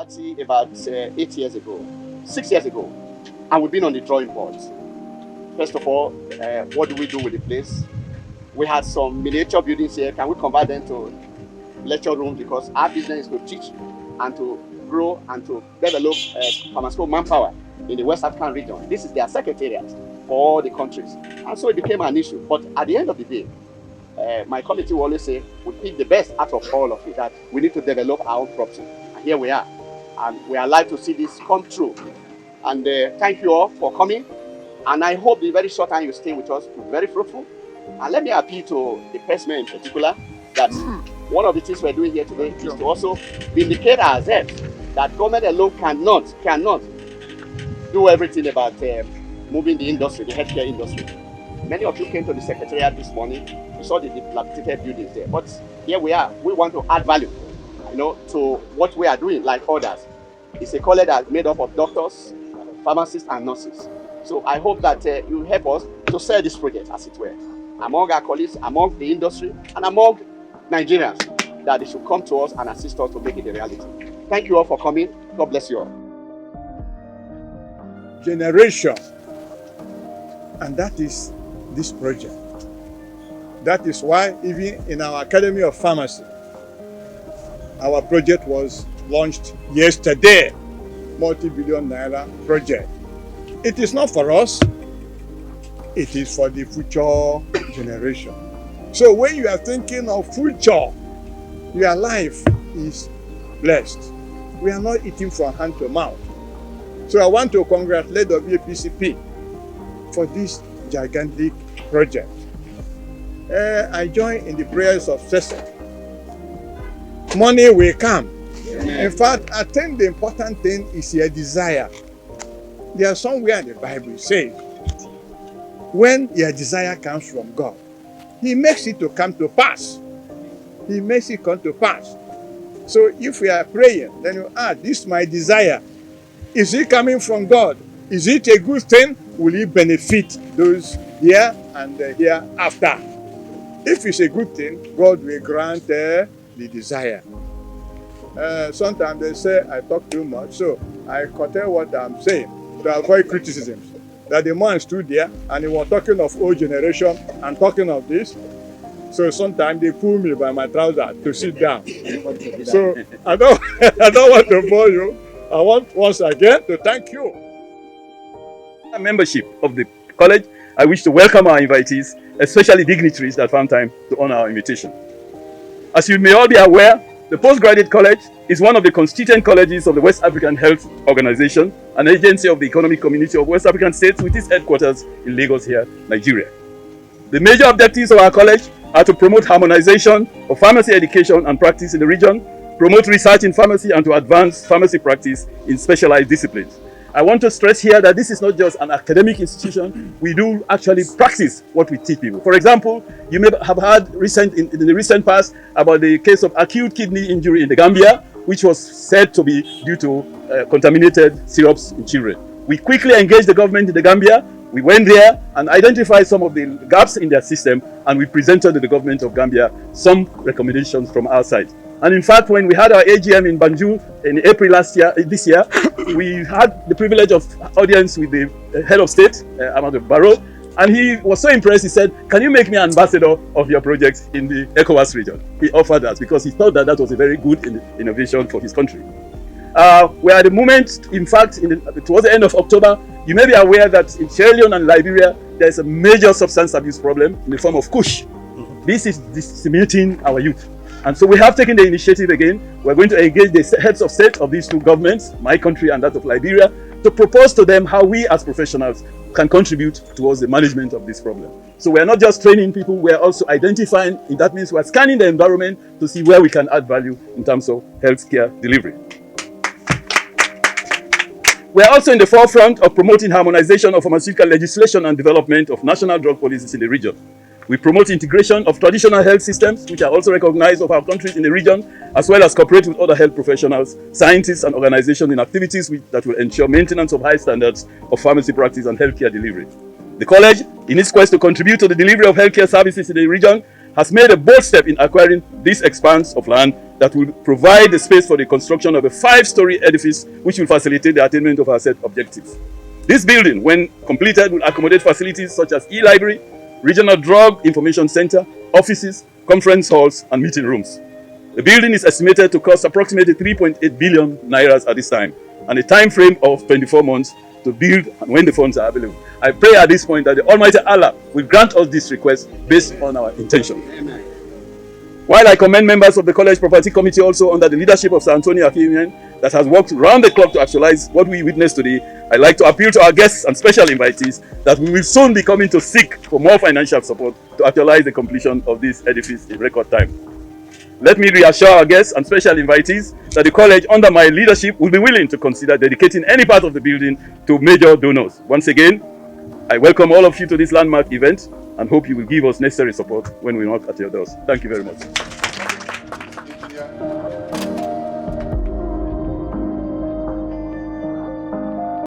party about 8 years ago, 6 years ago, and we've been on the drawing board. First of all, what do we do with the place? We had some miniature buildings here. Can we convert them to lecture rooms? Because our business is to teach and to grow and to develop pharmaceutical manpower in the West African region. This is their secretariat for all the countries. And so it became an issue. But at the end of the day, my committee will always say, we pick the best out of all of it, that we need to develop our own property. And here we are. And we are alive to see this come true. And thank you all for coming. And I hope the very short time you stay with us will be very fruitful. And let me appeal to the pressmen in particular that one of the things we're doing here today is to also vindicate ourselves that government alone cannot do everything about moving the industry, the healthcare industry. Many of you came to the Secretariat this morning. You saw the dilapidated buildings there. But here we are. We want to add value, to what we are doing like others. It's a college that's made up of doctors, pharmacists, and nurses. So I hope that you help us to sell this project, as it were, among our colleagues, among the industry, and among Nigerians, that they should come to us and assist us to make it a reality. Thank you all for coming. God bless you all. Generation, and that is this project. That is why even in our Academy of Pharmacy, our project was launched yesterday, multi-billion naira project. It is not for us, it is for the future generation. So when you are thinking of future, your life is blessed. We are not eating from hand to mouth. So I want to congratulate the WAPCP for this gigantic project. I join in the prayers of Cesar. Money will come. In fact, I think the important thing is your desire. There are somewhere in the Bible says, when your desire comes from God, He makes it to come to pass. He makes it come to pass. So if we are praying, then you ask, this is my desire. Is it coming from God? Is it a good thing? Will it benefit those here and hereafter? If it's a good thing, God will grant the desire. Sometimes they say I talk too much, so I curtail what I'm saying to avoid criticisms. That the man stood there and he was talking of old generation and talking of this. So sometimes they pull me by my trousers to sit down. So I don't want to bore you. I want once again to thank you. Membership of the college, I wish to welcome our invitees, especially dignitaries that found time to honor our invitation. As you may all be aware, the Postgraduate College is one of the constituent colleges of the West African Health Organization, an agency of the Economic Community of West African States with its headquarters in Lagos here, Nigeria. The major objectives of our college are to promote harmonization of pharmacy education and practice in the region, promote research in pharmacy, and to advance pharmacy practice in specialized disciplines. I want to stress here that this is not just an academic institution. We do actually practice what we teach people. For example, you may have heard in the recent past about the case of acute kidney injury in the Gambia, which was said to be due to contaminated syrups in children. We quickly engaged the government in the Gambia. We went there and identified some of the gaps in their system, and we presented to the government of Gambia some recommendations from our side. And in fact, when we had our AGM in Banjul in April this year, we had the privilege of audience with the head of state, Amadou Barrow, and he was so impressed. He said, "Can you make me ambassador of your project in the ECOWAS region?" He offered us because he thought that that was a very good innovation for his country. We are at the moment, in fact, towards the end of October, you may be aware that in Sierra Leone and Liberia, there is a major substance abuse problem in the form of kush. This is decimating our youth. And so we have taken the initiative again. We're going to engage the heads of state of these two governments, my country and that of Liberia, to propose to them how we as professionals can contribute towards the management of this problem. So we're not just training people, we're also identifying, and that means we're scanning the environment to see where we can add value in terms of healthcare delivery. We're also in the forefront of promoting harmonization of pharmaceutical legislation and development of national drug policies in the region. We promote integration of traditional health systems, which are also recognized of our countries in the region, as well as cooperate with other health professionals, scientists, and organizations in activities that will ensure maintenance of high standards of pharmacy practice and healthcare delivery. The college, in its quest to contribute to the delivery of healthcare services in the region, has made a bold step in acquiring this expanse of land that will provide the space for the construction of a 5-story edifice which will facilitate the attainment of our set objectives. This building, when completed, will accommodate facilities such as e-library, regional drug information center, offices, conference halls, and meeting rooms. The building is estimated to cost approximately 3.8 billion nairas at this time, and a time frame of 24 months to build and when the funds are available. I pray at this point that the Almighty Allah will grant us this request based on our intention. Amen. While I commend members of the College Property Committee also under the leadership of Sir Antonio Akimian that has worked round the clock to actualize what we witnessed today, I'd like to appeal to our guests and special invitees that we will soon be coming to seek for more financial support to actualize the completion of this edifice in record time. Let me reassure our guests and special invitees that the college under my leadership will be willing to consider dedicating any part of the building to major donors. Once again, I welcome all of you to this landmark event and hope you will give us necessary support when we knock at your doors. Thank you very much.